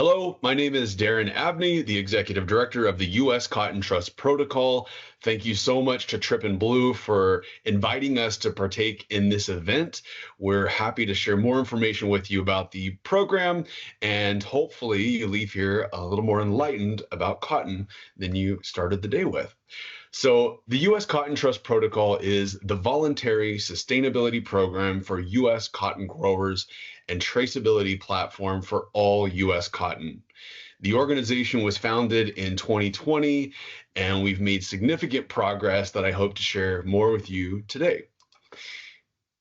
Hello, my name is Daren Abney, the Executive Director of the U.S. Cotton Trust Protocol. Thank you so much to TRIPPIN'BLUE for inviting us to partake in this event. We're happy to share more information with you about the program, and hopefully you leave here a little more enlightened about cotton than you started the day with. So the U.S. Cotton Trust Protocol is the voluntary sustainability program for U.S. cotton growers and traceability platform for all U.S. cotton. The organization was founded in 2020, and we've made significant progress that I hope to share more with you today.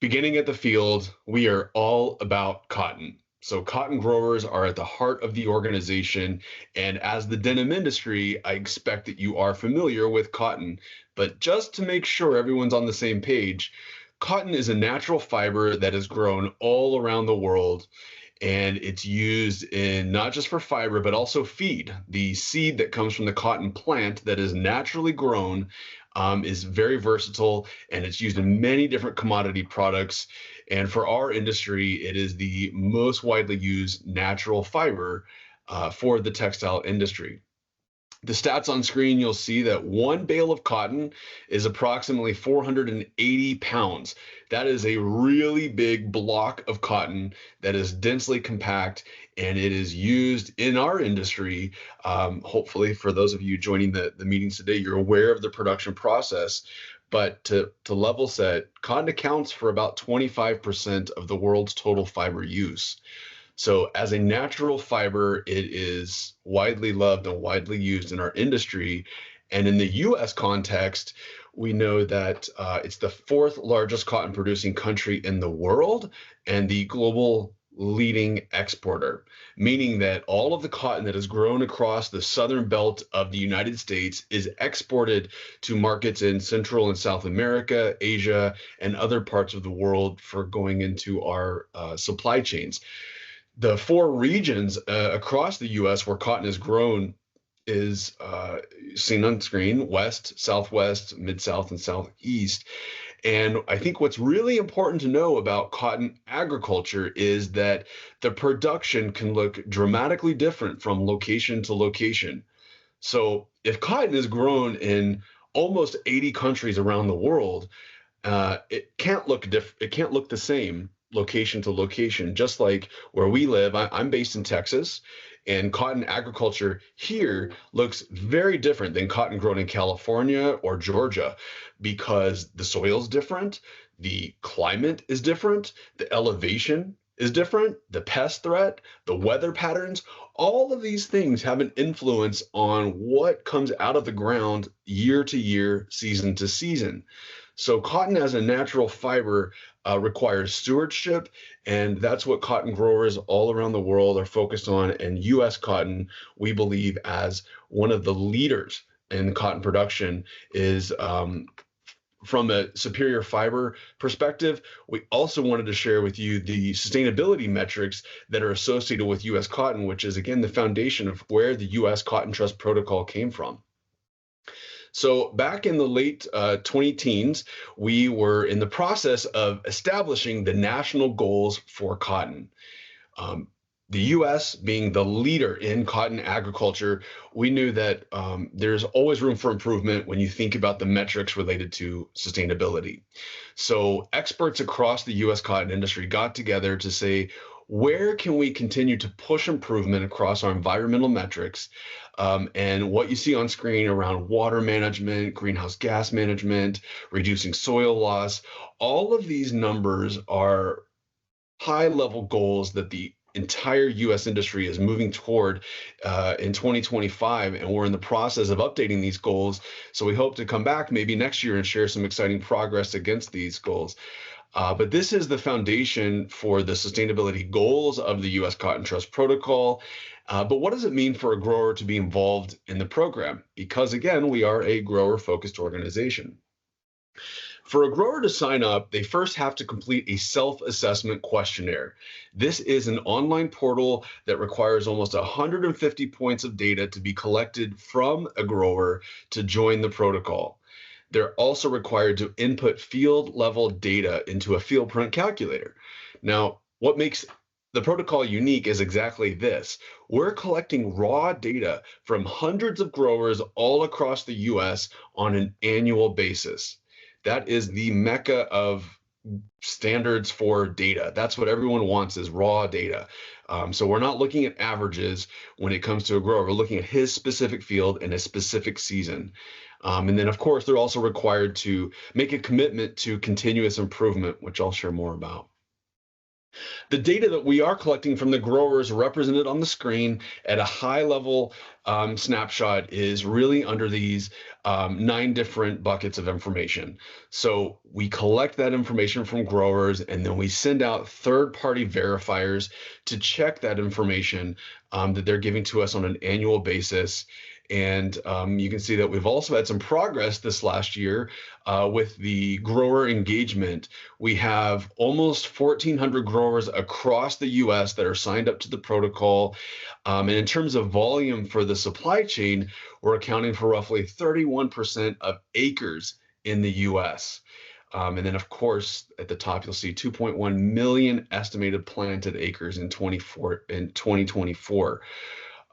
Beginning at the field, we are all about cotton. So cotton growers are at the heart of the organization, and as the denim industry, I expect that you are familiar with cotton. But just to make sure everyone's on the same page, cotton is a natural fiber that is grown all around the world, and it's used in not just for fiber, but also feed. The seed that comes from the cotton plant that is naturally grown is very versatile, and it's used in many different commodity products. And for our industry, it is the most widely used natural fiber for the textile industry. The stats on screen, you'll see that one bale of cotton is approximately 480 pounds. That is a really big block of cotton that is densely compact, and it is used in our industry. Hopefully, for those of you joining the meetings today, you're aware of the production process. But to level set, cotton accounts for about 25% of the world's total fiber use. So as a natural fiber, it is widely loved and widely used in our industry. And in the U.S. context, we know that it's the fourth largest cotton producing country in the world and the global leading exporter, meaning that all of the cotton that is grown across the southern belt of the United States is exported to markets in Central and South America, Asia, and other parts of the world for going into our supply chains. The four regions across the U.S. where cotton is grown is seen on screen: West, Southwest, Mid-South, and Southeast. And I think what's really important to know about cotton agriculture is that the production can look dramatically different from location to location. So if cotton is grown in almost 80 countries around the world, it can't look the same location to location. Just like where we live, I'm based in Texas, and cotton agriculture here looks very different than cotton grown in California or Georgia, because the soil's different, the climate is different, the elevation is different, the pest threat, the weather patterns. All of these things have an influence on what comes out of the ground year to year, season to season. So cotton as a natural fiber requires stewardship, and that's what cotton growers all around the world are focused on. And U.S. cotton, we believe, as one of the leaders in cotton production, is from a superior fiber perspective. We also wanted to share with you the sustainability metrics that are associated with U.S. cotton, which is, again, the foundation of where the U.S. Cotton Trust Protocol came from. So back in the late 20-teens, we were in the process of establishing the national goals for cotton. The U.S. being the leader in cotton agriculture, we knew that there's always room for improvement when you think about the metrics related to sustainability. So experts across the U.S. cotton industry got together to say, where can we continue to push improvement across our environmental metrics? And what you see on screen around water management, greenhouse gas management, reducing soil loss, all of these numbers are high-level goals that the entire U.S. industry is moving toward in 2025, and we're in the process of updating these goals. So we hope to come back maybe next year and share some exciting progress against these goals. But this is the foundation for the sustainability goals of the U.S. Cotton Trust Protocol. But what does it mean for a grower to be involved in the program? Because again, we are a grower-focused organization. For a grower to sign up, they first have to complete a self-assessment questionnaire. This is an online portal that requires almost 150 points of data to be collected from a grower to join the protocol. They're also required to input field level data into a field print calculator. Now, what makes The protocol unique is exactly this. We're collecting raw data from hundreds of growers all across the US on an annual basis. That is the mecca of standards for data. That's what everyone wants is raw data. So we're not looking at averages when it comes to a grower. We're looking at his specific field and a specific season. And then, of course, they're also required to make a commitment to continuous improvement, which I'll share more about. The data that we are collecting from the growers represented on the screen at a high level snapshot is really under these 9 different buckets of information. So we collect that information from growers and then we send out third-party verifiers to check that information that they're giving to us on an annual basis. And you can see that we've also had some progress this last year with the grower engagement. We have almost 1,400 growers across the US that are signed up to the protocol. And in terms of volume for the supply chain, we're accounting for roughly 31% of acres in the US. And then, of course, at the top, you'll see 2.1 million estimated planted acres in 2024.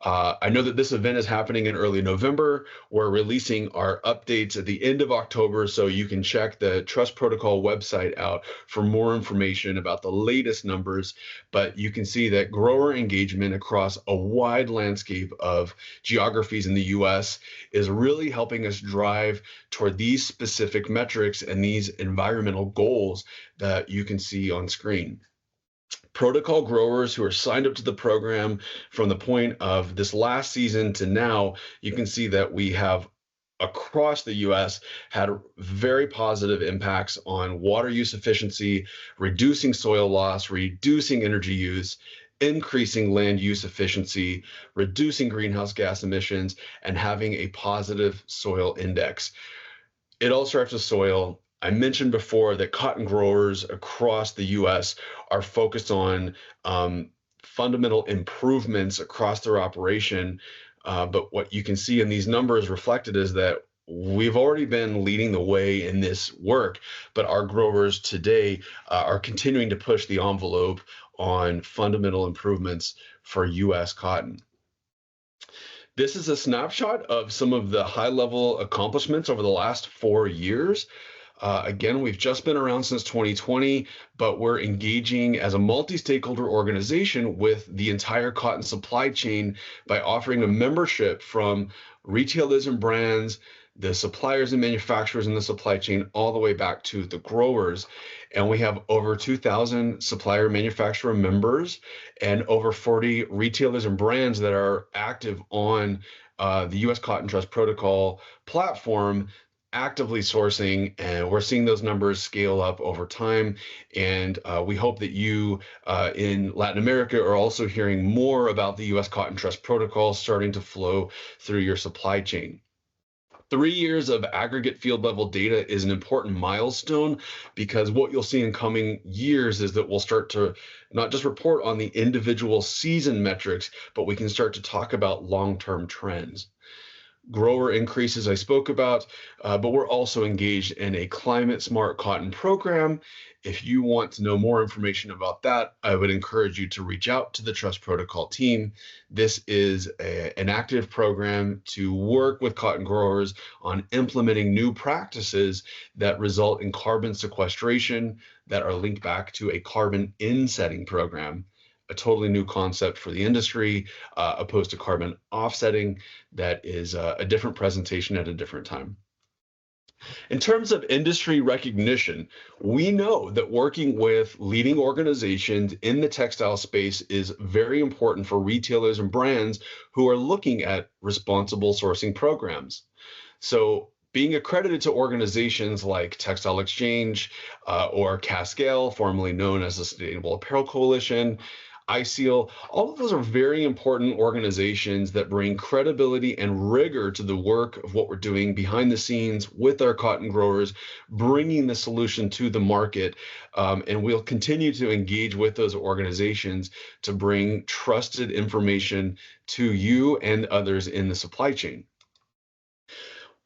I know that this event is happening in early November. We're releasing our updates at the end of October, so you can check the Trust Protocol website out for more information about the latest numbers. But you can see that grower engagement across a wide landscape of geographies in the US is really helping us drive toward these specific metrics and these environmental goals that you can see on screen. Protocol growers who are signed up to the program from the point of this last season to now, you can see that we have across the US had very positive impacts on water use efficiency, reducing soil loss, reducing energy use, increasing land use efficiency, reducing greenhouse gas emissions, and having a positive soil index. It all starts with soil. I mentioned before that cotton growers across the US are focused on fundamental improvements across their operation. But what you can see in these numbers reflected is that we've already been leading the way in this work, but our growers today are continuing to push the envelope on fundamental improvements for US cotton. This is a snapshot of some of the high-level accomplishments over the last 4 years. Again, we've just been around since 2020, but we're engaging as a multi-stakeholder organization with the entire cotton supply chain by offering a membership from retailers and brands, the suppliers and manufacturers in the supply chain, all the way back to the growers. And we have over 2,000 supplier manufacturer members and over 40 retailers and brands that are active on the U.S. Cotton Trust Protocol platform, actively sourcing, and we're seeing those numbers scale up over time. And we hope that you in Latin America are also hearing more about the U.S. Cotton Trust Protocol starting to flow through your supply chain. 3 years of aggregate field level data is an important milestone because what you'll see in coming years is that we'll start to not just report on the individual season metrics, but we can start to talk about long-term trends. Grower increases I spoke about, but we're also engaged in a climate smart cotton program. If you want to know more information about that, I would encourage you to reach out to the Trust Protocol team. This is an active program to work with cotton growers on implementing new practices that result in carbon sequestration that are linked back to a carbon insetting program, a totally new concept for the industry, opposed to carbon offsetting. That is a different presentation at a different time. In terms of industry recognition, we know that working with leading organizations in the textile space is very important for retailers and brands who are looking at responsible sourcing programs. So being accredited to organizations like Textile Exchange or Cascale, formerly known as the Sustainable Apparel Coalition, ISEAL, all of those are very important organizations that bring credibility and rigor to the work of what we're doing behind the scenes with our cotton growers, bringing the solution to the market. And we'll continue to engage with those organizations to bring trusted information to you and others in the supply chain.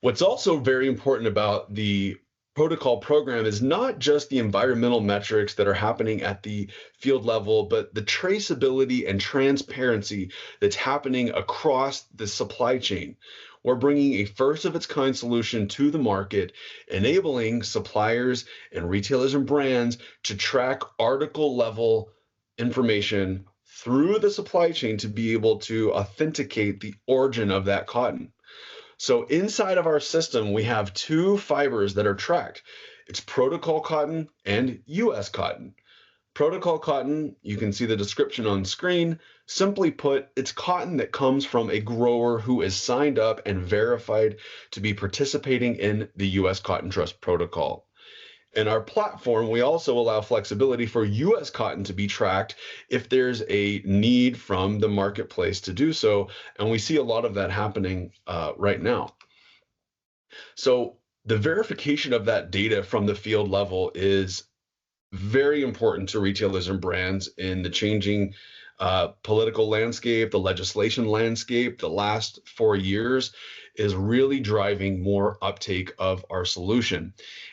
What's also very important about the protocol program is not just the environmental metrics that are happening at the field level, but the traceability and transparency that's happening across the supply chain. We're bringing a first of its kind solution to the market, enabling suppliers and retailers and brands to track article level information through the supply chain to be able to authenticate the origin of that cotton. So inside of our system, we have two fibers that are tracked. It's protocol cotton and US cotton. Protocol cotton, you can see the description on screen. Simply put, it's cotton that comes from a grower who is signed up and verified to be participating in the US Cotton Trust Protocol. In our platform, we also allow flexibility for US cotton to be tracked if there's a need from the marketplace to do so. And we see a lot of that happening right now. So the verification of that data from the field level is very important to retailers and brands in the changing political landscape, the legislation landscape. The last 4 years is really driving more uptake of our solution.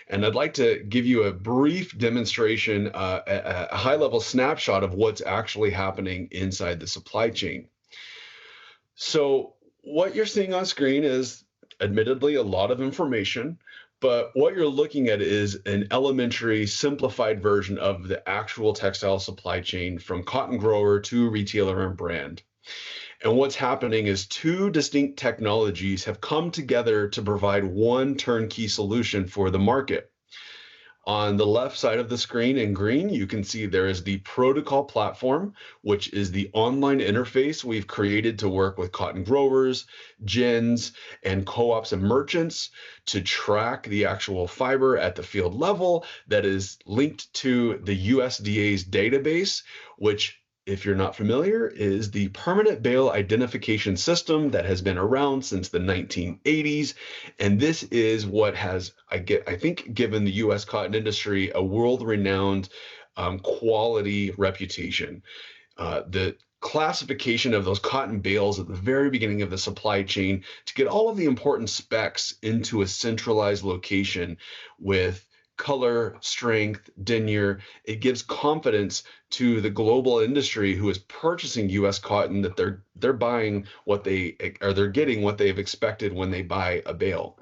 And I'd like to give you a brief demonstration, a high-level snapshot of what's actually happening inside the supply chain. So what you're seeing on screen is admittedly a lot of information, but what you're looking at is an elementary, simplified version of the actual textile supply chain from cotton grower to retailer and brand. And what's happening is two distinct technologies have come together to provide one turnkey solution for the market. On the left side of the screen in green, you can see there is the protocol platform, which is the online interface we've created to work with cotton growers, gins, and co-ops and merchants to track the actual fiber at the field level that is linked to the USDA's database, which, if you're not familiar, is the permanent bale identification system that has been around since the 1980s. And this is what has, I think, given the US cotton industry a world-renowned quality reputation. The classification of those cotton bales at the very beginning of the supply chain to get all of the important specs into a centralized location with color, strength, denier. It gives confidence to the global industry who is purchasing U.S. cotton that they're buying what they're getting what they've expected when they buy a bale.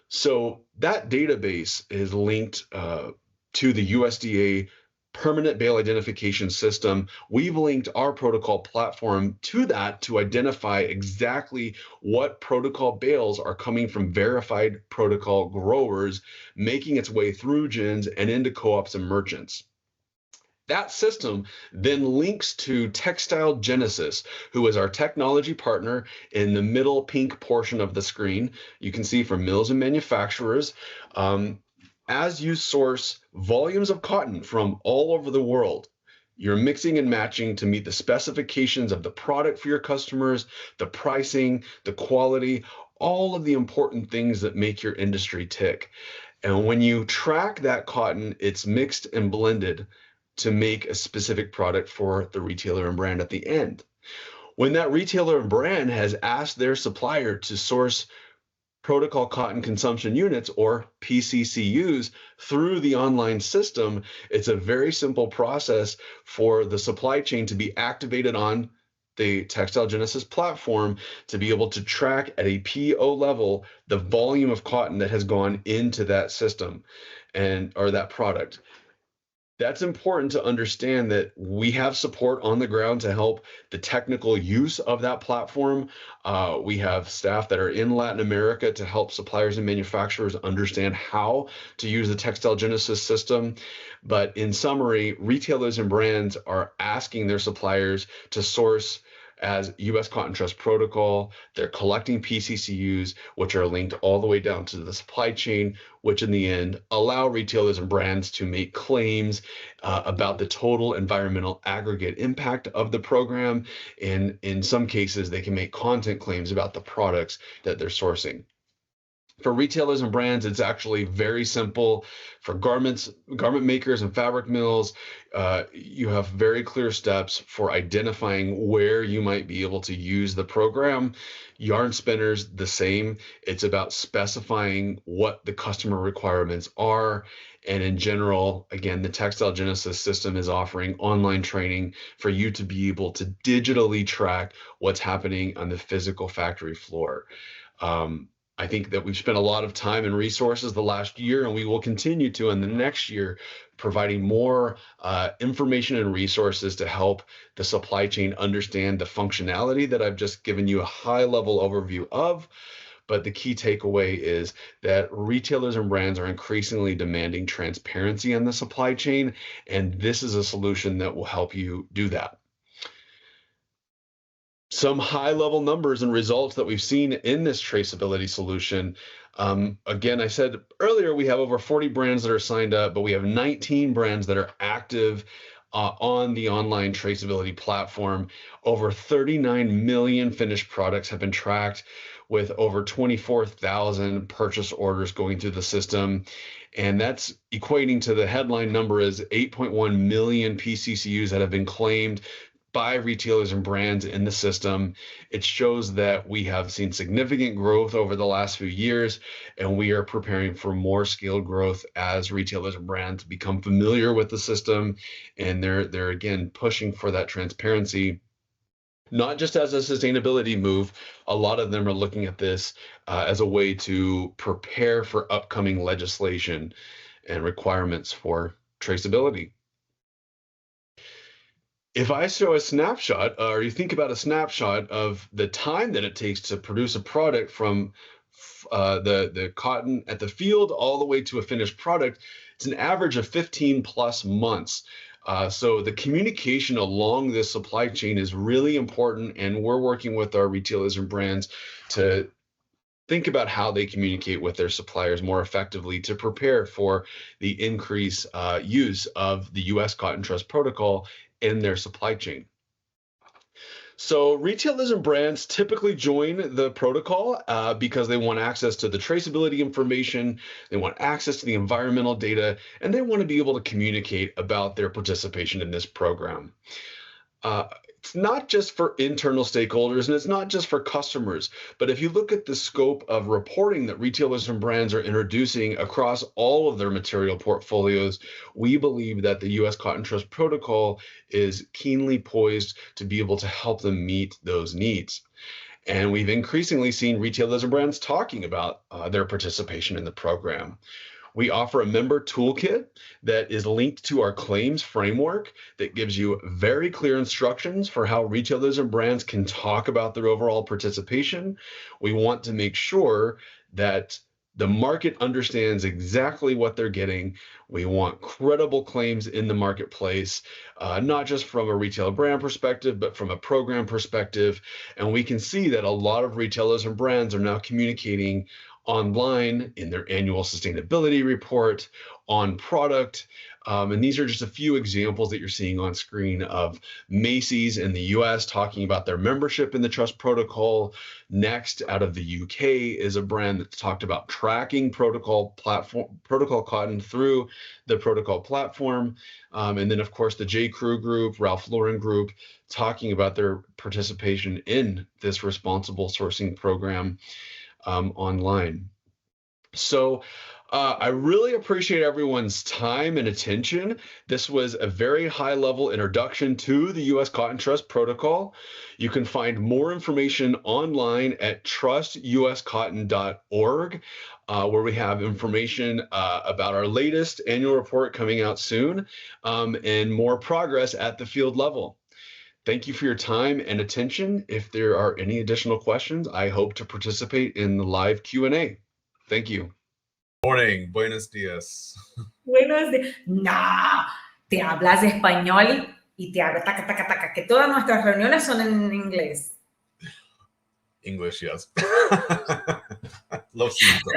So that database is linked to the USDA permanent bale identification system. We've linked our protocol platform to that to identify exactly what protocol bales are coming from verified protocol growers, making its way through gins and into co-ops and merchants. That system then links to Textile Genesis, who is our technology partner in the middle pink portion of the screen. You can see from mills and manufacturers. As you source volumes of cotton from all over the world, you're mixing and matching to meet the specifications of the product for your customers, the pricing, the quality, all of the important things that make your industry tick. And when you track that cotton, it's mixed and blended to make a specific product for the retailer and brand at the end. When that retailer and brand has asked their supplier to source protocol cotton consumption units, or PCCUs, through the online system, it's a very simple process for the supply chain to be activated on the Textile Genesis platform to be able to track at a PO level the volume of cotton that has gone into that system or that product. That's important to understand that we have support on the ground to help the technical use of that platform. We have staff that are in Latin America to help suppliers and manufacturers understand how to use the Textile Genesis system. But in summary, retailers and brands are asking their suppliers to source as U.S. Cotton Trust Protocol. They're collecting PCCUs, which are linked all the way down to the supply chain, which in the end allow retailers and brands to make claims about the total environmental aggregate impact of the program. And in some cases, they can make content claims about the products that they're sourcing. For retailers and brands, it's actually very simple. For garment makers and fabric mills, you have very clear steps for identifying where you might be able to use the program. Yarn spinners, the same. It's about specifying what the customer requirements are. And in general, again, the Textile Genesis system is offering online training for you to be able to digitally track what's happening on the physical factory floor. I think that we've spent a lot of time and resources the last year, and we will continue to in the next year, providing more information and resources to help the supply chain understand the functionality that I've just given you a high-level overview of. But the key takeaway is that retailers and brands are increasingly demanding transparency in the supply chain, and this is a solution that will help you do that. Some high-level numbers and results that we've seen in this traceability solution. Again, I said earlier, we have over 40 brands that are signed up, but we have 19 brands that are active on the online traceability platform. Over 39 million finished products have been tracked, with over 24,000 purchase orders going through the system. And that's equating to the headline number is 8.1 million PCCUs that have been claimed by retailers and brands in the system. It shows that we have seen significant growth over the last few years, and we are preparing for more scaled growth as retailers and brands become familiar with the system, and they're again pushing for that transparency. Not just as a sustainability move, a lot of them are looking at this as a way to prepare for upcoming legislation and requirements for traceability. If I show a snapshot, or you think about a snapshot of the time that it takes to produce a product from the cotton at the field all the way to a finished product, it's an average of 15 plus months. So the communication along this supply chain is really important, and we're working with our retailers and brands to think about how they communicate with their suppliers more effectively to prepare for the increased use of the U.S. Cotton Trust Protocol in their supply chain. So retailers and brands typically join the protocol because they want access to the traceability information, they want access to the environmental data, and they want to be able to communicate about their participation in this program. It's not just for internal stakeholders, and it's not just for customers, but if you look at the scope of reporting that retailers and brands are introducing across all of their material portfolios, we believe that the U.S. Cotton Trust Protocol is keenly poised to be able to help them meet those needs. And we've increasingly seen retailers and brands talking about their participation in the program. We offer a member toolkit that is linked to our claims framework that gives you very clear instructions for how retailers and brands can talk about their overall participation. We want to make sure that the market understands exactly what they're getting. We want credible claims in the marketplace, not just from a retail brand perspective, but from a program perspective. And we can see that a lot of retailers and brands are now communicating online in their annual sustainability report, on product. And these are just a few examples that you're seeing on screen of Macy's in the US talking about their membership in the Trust Protocol. Next, out of the UK, is a brand that's talked about tracking protocol cotton through the protocol platform. And then, of course, the J. Crew Group, Ralph Lauren Group, talking about their participation in this responsible sourcing program online. So I really appreciate everyone's time and attention. This was a very high-level introduction to the U.S. Cotton Trust Protocol. You can find more information online at trustuscotton.org, where we have information about our latest annual report coming out soon, and more progress at the field level. Thank you for your time and attention. If there are any additional questions, I hope to participate in the live Q&A. Thank you. Morning, buenos días. Buenos días. No, te hablas español y te hablas taca, taca, taca, que todas nuestras reuniones son en inglés. English, yes. Lo siento.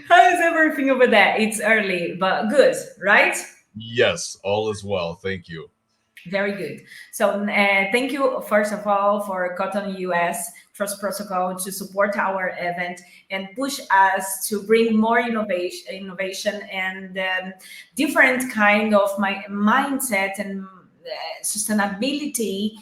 How is everything over there? It's early, but good, right? Yes, all is well. Thank you. Very good. So thank you, first of all, for Cotton U.S. Trust Protocol to support our event and push us to bring more innovation and different kind of mindset and sustainability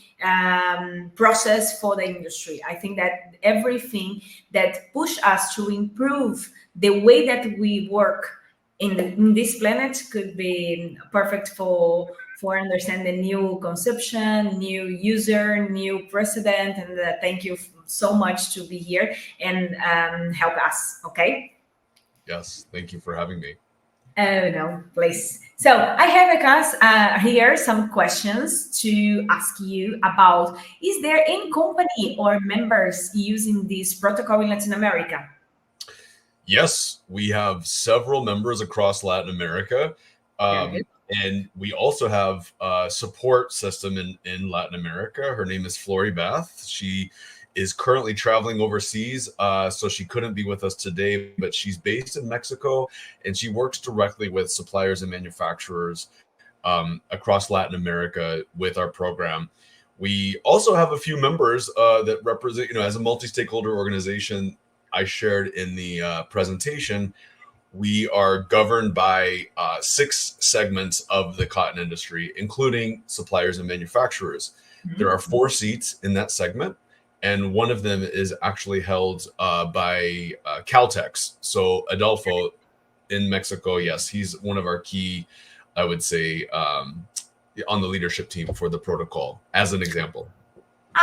process for the industry. I think that everything that push us to improve the way that we work in this planet could be perfect for understanding new conception, new user, new precedent. And thank you so much to be here and help us. Okay. Yes, thank you for having me. Oh, no, please. So I have here some questions to ask you about. Is there any company or members using this protocol in Latin America? Yes, we have several members across Latin America. And we also have a support system in Latin America. Her name is Flory Beth. She is currently traveling overseas, so she couldn't be with us today, but she's based in Mexico, and she works directly with suppliers and manufacturers across Latin America with our program. We also have a few members that represent, as a multi-stakeholder organization I shared in the presentation. We are governed by 6 segments of the cotton industry, including suppliers and manufacturers. Mm-hmm. There are 4 seats in that segment, and one of them is actually held by Caltex. So Adolfo in Mexico, yes, he's one of our key, I would say, on the leadership team for the protocol, as an example.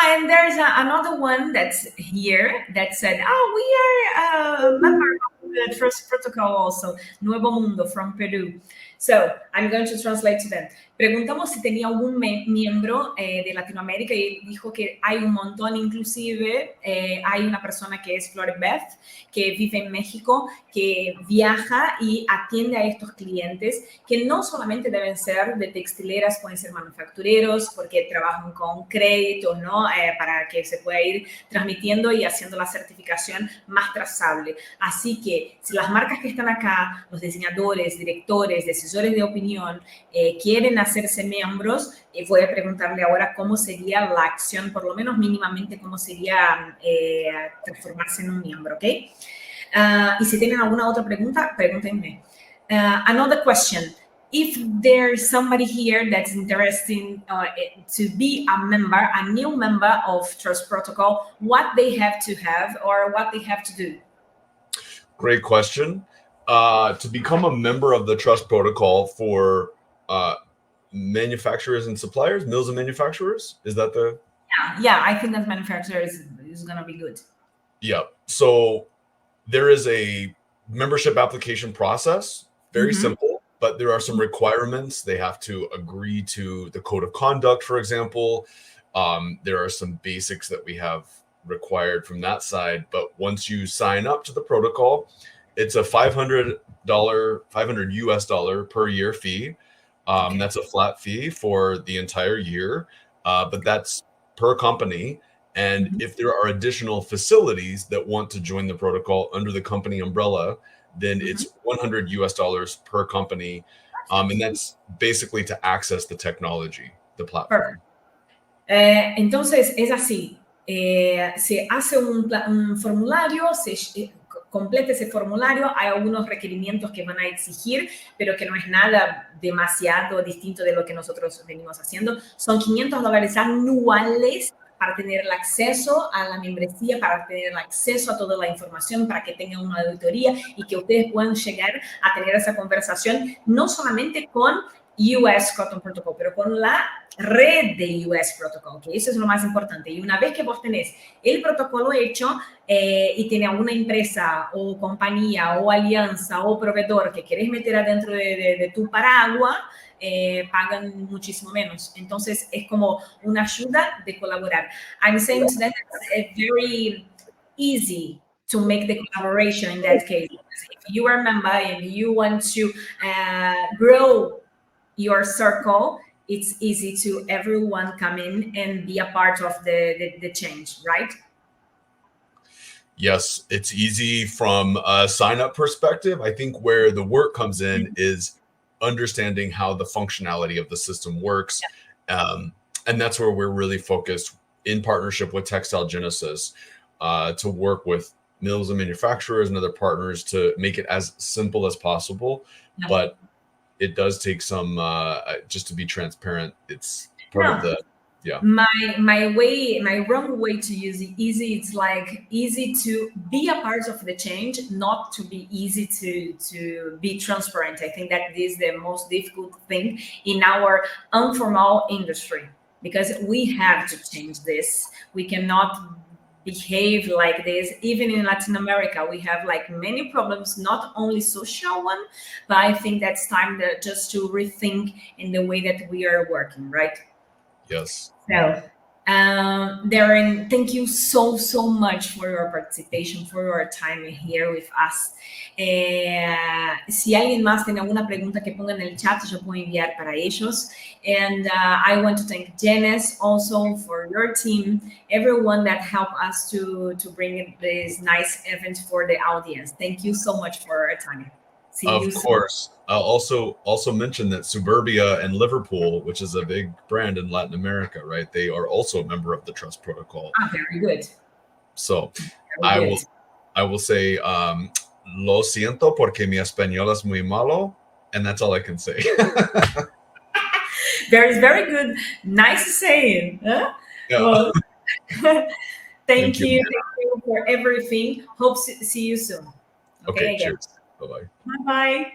And there's another one that's here that said, we are a member of the Trust Protocol also, Nuevo Mundo from Peru. So I'm going to translate to them. Preguntamos si tenía algún miembro de Latinoamérica y él dijo que hay un montón, inclusive hay una persona que es Flory Beth, que vive en México, que viaja y atiende a estos clientes, que no solamente deben ser de textileras, pueden ser manufactureros, porque trabajan con créditos, ¿no? Para que se pueda ir transmitiendo y haciendo la certificación más trazable. Así que si las marcas que están acá, los diseñadores, directores, decisores de opinión, quieren hacerse miembros, voy a preguntarle ahora cómo sería la acción, por lo menos mínimamente cómo sería transformarse en un miembro, ¿ok? Y si tienen alguna otra pregunta, pregúntenme. Another question. If there's somebody here that's interested to be a new member of Trust Protocol, what they have to have or what they have to do? Great question. To become a member of the Trust Protocol for manufacturers and suppliers, mills and manufacturers, is that the? Yeah, I think that manufacturers is going to be good. Yeah, so there is a membership application process, very simple, but there are some requirements. They have to agree to the code of conduct, for example. There are some basics that we have required from that side, but once you sign up to the protocol, it's a $500 US per year fee. That's a flat fee for the entire year, but that's per company. And if there are additional facilities that want to join the protocol under the company umbrella, then it's $100 US per company. And that's basically to access the technology, the platform. Entonces, es así. Se hace un formulario, complete ese formulario, hay algunos requerimientos que van a exigir, pero que no es nada demasiado distinto de lo que nosotros venimos haciendo. Son $500 anuales para tener el acceso a la membresía, para tener el acceso a toda la información, para que tengan una auditoría y que ustedes puedan llegar a tener esa conversación, no solamente con US Cotton Protocol, pero con la red de US Protocol, que eso es lo más importante. Y una vez que vos tenés el protocolo hecho y tiene alguna empresa o compañía o alianza o proveedor que querés meter adentro de tu paraguas, pagan muchísimo menos. Entonces, es como una ayuda de colaborar. I'm saying to them it's very easy to make the collaboration in that case. If you are a member and you want to grow your circle, it's easy to everyone come in and be a part of the change, right? Yes, it's easy from a sign-up perspective. I think where the work comes in is understanding how the functionality of the system works And that's where we're really focused in partnership with Textile Genesis to work with mills and manufacturers and other partners to make it as simple as possible. Yeah. But it does take some, just to be transparent, it's part of the, yeah. My wrong way to use easy, it's like easy to be a part of the change, not to be easy to be transparent. I think that is the most difficult thing in our informal industry, because we have to change this. We cannot behave like this. Even in Latin America, we have like many problems, not only social one, but I think that's time that just to rethink in the way that we are working, right? Yes. So, Daren, thank you so much for your participation, for your time here with us. Si alguien más tiene alguna pregunta que ponga en el chat, yo puedo enviar para ellos. And I want to thank Janice also for your team, everyone that helped us to bring this nice event for the audience. Thank you so much for your time. Of course. I'll also mention that Suburbia and Liverpool, which is a big brand in Latin America, right? They are also a member of the Trust Protocol. Very good. So I will say, lo siento porque mi español es muy malo, and that's all I can say. Very good. Nice saying. Huh? Yeah. Well, thank you for everything. Hope to see you soon. Okay, cheers. Bye-bye. Bye-bye.